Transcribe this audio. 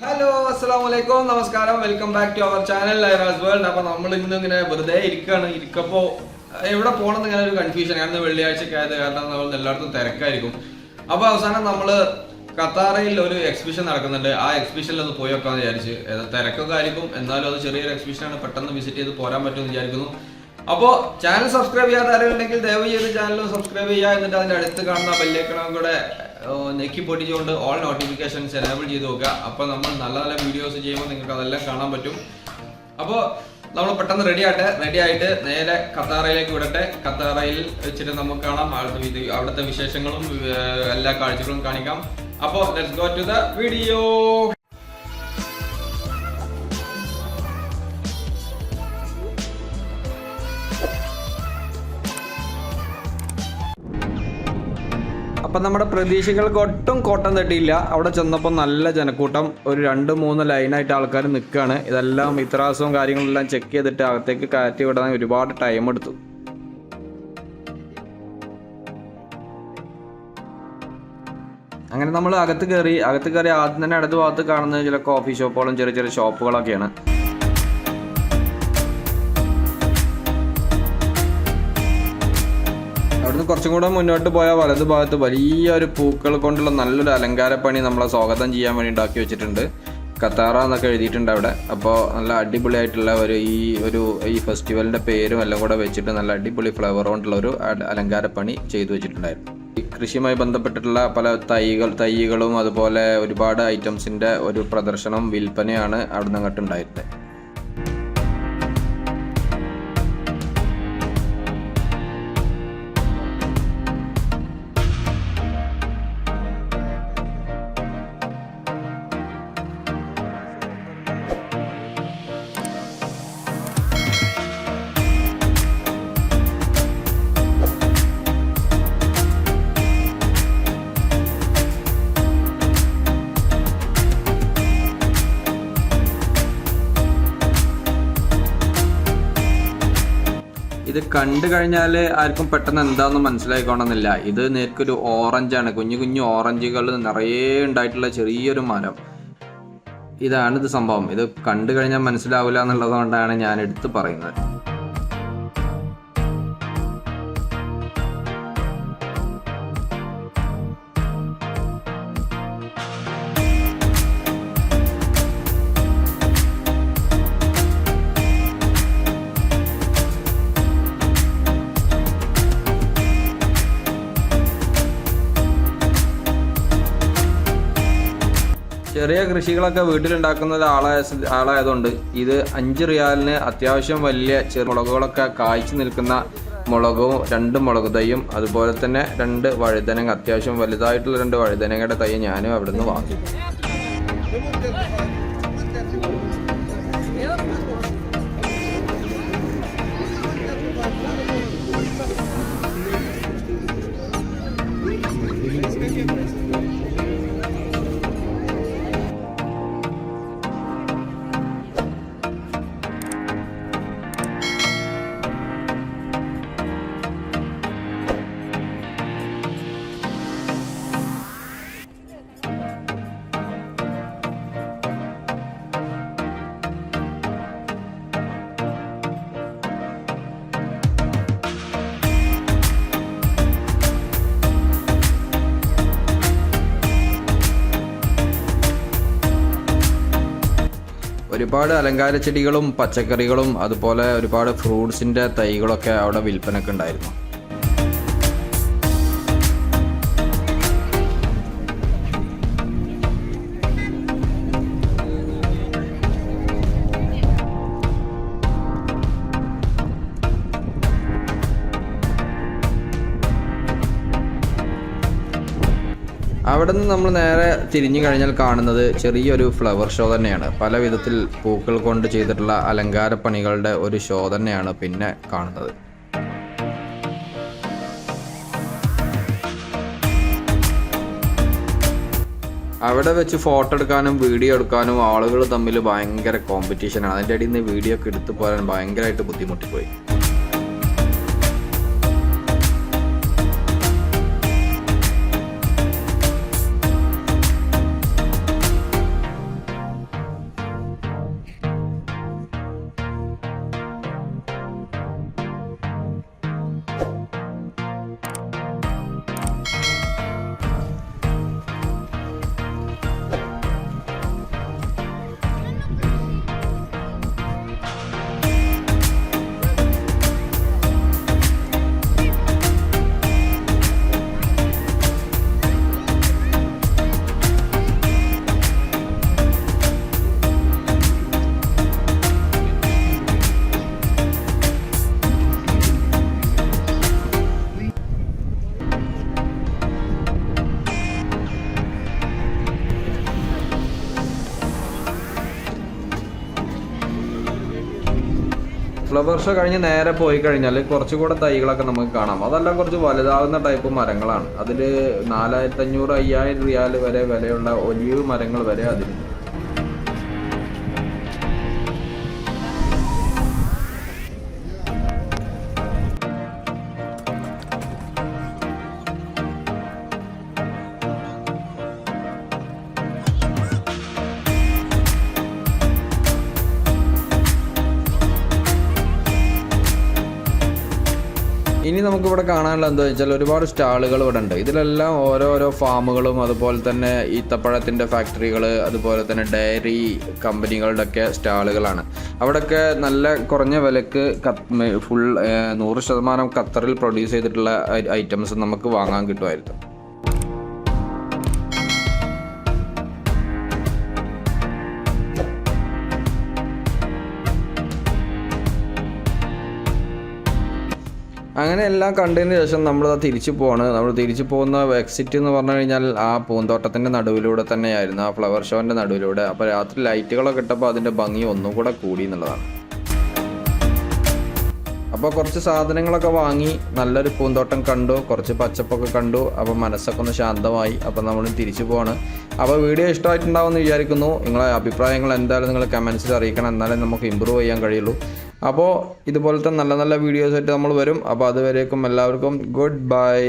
Hello അസ്സലാമലൈക്കും നമസ്കാരം welcome back to our channel Lyra's world. അപ്പൊ നമ്മൾ ഇന്ന് ഇങ്ങനെ വെറുതെ ഇരിക്കപ്പോ എവിടെ പോകണമെന്ന് ഇങ്ങനെ ഒരു കൺഫ്യൂഷൻ. കാരണം വെള്ളിയാഴ്ചയൊക്കെ ആയത് കാരണം നമ്മൾ എല്ലായിടത്തും തിരക്കായിരിക്കും. അപ്പൊ അവസാനം നമ്മള് ഖത്താറിൽ ഒരു എക്സിബിഷൻ നടക്കുന്നുണ്ട്. ആ എക്സിബിഷനിൽ ഒന്ന് പോയി വെക്കാന്ന് വിചാരിച്ച്. തിരക്കൊക്കെ ആയിരിക്കും, എന്നാലും അത് ചെറിയൊരു എക്സിബിഷനാണ്, പെട്ടെന്ന് വിസിറ്റ് ചെയ്ത് പോരാൻ പറ്റുമെന്ന് വിചാരിക്കുന്നു. അപ്പോൾ ചാനൽ സബ്സ്ക്രൈബ് ചെയ്യാത്ത ആരെങ്കിലും ദയവ് ചെയ്ത് ചാനൽ സബ്സ്ക്രൈബ് ചെയ്യുക. എന്നിട്ട് അതിന്റെ അടുത്ത് കാണുന്ന ബെല്ലൈക്കണും കൂടെ നെക്കി പൊട്ടിച്ചുകൊണ്ട് ഓൾ നോട്ടിഫിക്കേഷൻസ് എനേബിൾ ചെയ്ത് നോക്കുക. അപ്പോൾ നമ്മൾ നല്ല നല്ല വീഡിയോസ് ചെയ്യുമ്പോൾ നിങ്ങൾക്ക് അതെല്ലാം കാണാൻ പറ്റും. അപ്പോൾ നമ്മൾ പെട്ടെന്ന് റെഡി ആയിട്ട് നേരെ ഖത്താറയിലേക്ക് വിടട്ടെ. ഖത്താറയിൽ വെച്ചിട്ട് നമുക്ക് കാണാം അവിടുത്തെ വിശേഷങ്ങളും എല്ലാ കാഴ്ചകളും കാണിക്കാം. അപ്പോൾ let's go to the video. അപ്പം നമ്മുടെ പ്രതീക്ഷകൾക്ക് ഒട്ടും കോട്ടം തട്ടിയില്ല. അവിടെ ചെന്നപ്പോൾ നല്ല ജനക്കൂട്ടം, ഒരു 2-3 ലൈനായിട്ട് ആൾക്കാർ നിൽക്കുകയാണ്. ഇതെല്ലാം ഇത്രാസവും കാര്യങ്ങളെല്ലാം ചെക്ക് ചെയ്തിട്ട് അകത്തേക്ക് കയറ്റി വിടാൻ ഒരുപാട് ടൈം എടുത്തു. അങ്ങനെ നമ്മൾ അകത്ത് കയറി ആദ്യം തന്നെ അടുത്ത ഭാഗത്ത് കാണുന്നത് ചില കോഫി ഷോപ്പുകളും ചെറിയ ചെറിയ ഷോപ്പുകളൊക്കെയാണ്. അവിടുന്ന് കുറച്ചും കൂടെ മുന്നോട്ട് പോയാൽ വലതു ഭാഗത്ത് വലിയൊരു പൂക്കൾ കൊണ്ടുള്ള നല്ലൊരു അലങ്കാരപ്പണി നമ്മളെ സ്വാഗതം ചെയ്യാൻ വേണ്ടി ഉണ്ടാക്കി വെച്ചിട്ടുണ്ട്. ഖത്താറ എന്നൊക്കെ എഴുതിയിട്ടുണ്ട് അവിടെ. അപ്പോൾ നല്ല അടിപൊളിയായിട്ടുള്ള ഈ ഫെസ്റ്റിവലിൻ്റെ പേരും എല്ലാം കൂടെ വെച്ചിട്ട് നല്ല അടിപൊളി ഫ്ലവർ കൊണ്ടുള്ള ഒരു അലങ്കാരപ്പണി ചെയ്തു വെച്ചിട്ടുണ്ടായിരുന്നു. ഈ കൃഷിയുമായി ബന്ധപ്പെട്ടിട്ടുള്ള പല തൈകളും അതുപോലെ ഒരുപാട് ഐറ്റംസിൻ്റെ ഒരു പ്രദർശനം വിൽപ്പനയാണ് അവിടെ നിന്ന് അങ്ങോട്ട് ഉണ്ടായിരുന്നത്. ഇത് കണ്ടു കഴിഞ്ഞാൽ ആർക്കും പെട്ടെന്ന് എന്താണെന്ന് മനസ്സിലായിക്കോണമെന്നില്ല. ഇത് നേർക്കൊരു ഓറഞ്ചാണ്, കുഞ്ഞു ഓറഞ്ചുകൾ നിറയെ ഉണ്ടായിട്ടുള്ള ചെറിയൊരു മരം. ഇതാണിത് സംഭവം. ഇത് കണ്ടു കഴിഞ്ഞാൽ മനസ്സിലാവില്ല എന്നുള്ളത് കൊണ്ടാണ് ഞാൻ എടുത്ത് പറയുന്നത്. ചെറിയ കൃഷികളൊക്കെ വീട്ടിലുണ്ടാക്കുന്നത് ആളായതുകൊണ്ട് ഇത് 5 റിയാലിന് അത്യാവശ്യം വലിയ ചെറുമുളകുകളൊക്കെ കായ്ച്ചു നിൽക്കുന്ന മുളകും 2 മുളക് തൈയും അതുപോലെ തന്നെ 2 വഴുതനങ്ങ, അത്യാവശ്യം വലുതായിട്ടുള്ള 2 വഴുതനങ്ങയുടെ തൈ ഞാനും അവിടെ നിന്ന് വാങ്ങി. ഒരുപാട് അലങ്കാര ചെടികളും പച്ചക്കറികളും അതുപോലെ ഒരുപാട് ഫ്രൂട്ട്സിൻ്റെ തൈകളൊക്കെ അവിടെ വിൽപ്പനയ്ക്ക് ഉണ്ടായിരുന്നു. അവിടെ നിന്ന് നമ്മൾ നേരെ തിരിഞ്ഞു കഴിഞ്ഞാൽ കാണുന്നത് ചെറിയൊരു ഫ്ലവർ ഷോ തന്നെയാണ്. പല വിധത്തിൽ പൂക്കൾ കൊണ്ട് ചെയ്തിട്ടുള്ള അലങ്കാരപ്പണികളുടെ ഒരു ഷോ തന്നെയാണ് പിന്നെ കാണുന്നത്. അവിടെ വെച്ച് ഫോട്ടോ എടുക്കാനും വീഡിയോ എടുക്കാനും ആളുകൾ തമ്മിൽ ഭയങ്കര കോമ്പറ്റീഷനാണ്. അതിൻ്റെ ഇടയിൽ നിന്ന് വീഡിയോ ഒക്കെ എടുത്തു പോരാൻ ഭയങ്കരമായിട്ട് ബുദ്ധിമുട്ടിപ്പോയി. ഫ്ലവർ ഷോ കഴിഞ്ഞ് നേരെ പോയി കഴിഞ്ഞാൽ കുറച്ചുകൂടെ തൈകളൊക്കെ നമുക്ക് കാണാം. അതെല്ലാം കുറച്ച് വലുതാകുന്ന ടൈപ്പ് മരങ്ങളാണ്. അതിൽ 4500-5000 റിയാൽ വരെ വിലയുള്ള ഒലിവ് മരങ്ങൾ വരെ അതിലുണ്ട്. ഇനി നമുക്കിവിടെ കാണാനുള്ള എന്താണെന്ന് വെച്ചാൽ ഒരുപാട് സ്റ്റാളുകൾ ഇവിടെ ഉണ്ട്. ഇതിലെല്ലാം ഓരോരോ ഫാമുകളും അതുപോലെ തന്നെ ഈത്തപ്പഴത്തിൻ്റെ ഫാക്ടറികൾ അതുപോലെ തന്നെ ഡയറി കമ്പനികളുടെ ഒക്കെ സ്റ്റാളുകളാണ്. അവിടെയൊക്കെ നല്ല കുറഞ്ഞ വിലക്ക് ഫുൾ 100% ഖത്തറിൽ പ്രൊഡ്യൂസ് ചെയ്തിട്ടുള്ള ഐറ്റംസ് നമുക്ക് വാങ്ങാൻ കിട്ടുമായിരുന്നു. അങ്ങനെ എല്ലാം കണ്ടതിന് ശേഷം നമ്മൾ തിരിച്ചു പോകുന്ന എക്സിറ്റ് എന്ന് പറഞ്ഞു കഴിഞ്ഞാൽ ആ പൂന്തോട്ടത്തിൻ്റെ നടുവിലൂടെ തന്നെയായിരുന്നു, ആ ഫ്ലവർ ഷോൻ്റെ നടുവിലൂടെ. അപ്പോൾ രാത്രി ലൈറ്റുകളൊക്കെ ഇട്ടപ്പോൾ അതിൻ്റെ ഭംഗി ഒന്നും കൂടെ കൂടി എന്നുള്ളതാണ്. അപ്പോൾ കുറച്ച് സാധനങ്ങളൊക്കെ വാങ്ങി നല്ലൊരു പൂന്തോട്ടം കണ്ടു, കുറച്ച് പച്ചപ്പൊക്കെ കണ്ടു. അപ്പോൾ മനസ്സൊക്കെ ഒന്ന് ശാന്തമായി. അപ്പോൾ നമ്മൾ തിരിച്ചു പോവാണ്. അപ്പോൾ വീഡിയോ ഇഷ്ടമായിട്ടുണ്ടാവുമെന്ന് വിചാരിക്കുന്നു. നിങ്ങളെ അഭിപ്രായങ്ങൾ എന്തായാലും നിങ്ങൾ കമൻസിൽ അറിയിക്കണം, എന്നാലേ നമുക്ക് ഇമ്പ്രൂവ് ചെയ്യാൻ കഴിയുള്ളൂ. അപ്പോൾ ഇതുപോലത്തെ നല്ല നല്ല വീഡിയോസായിട്ട് നമ്മൾ വരും. അപ്പോൾ അതുവരേക്കും എല്ലാവർക്കും ഗുഡ് ബൈ.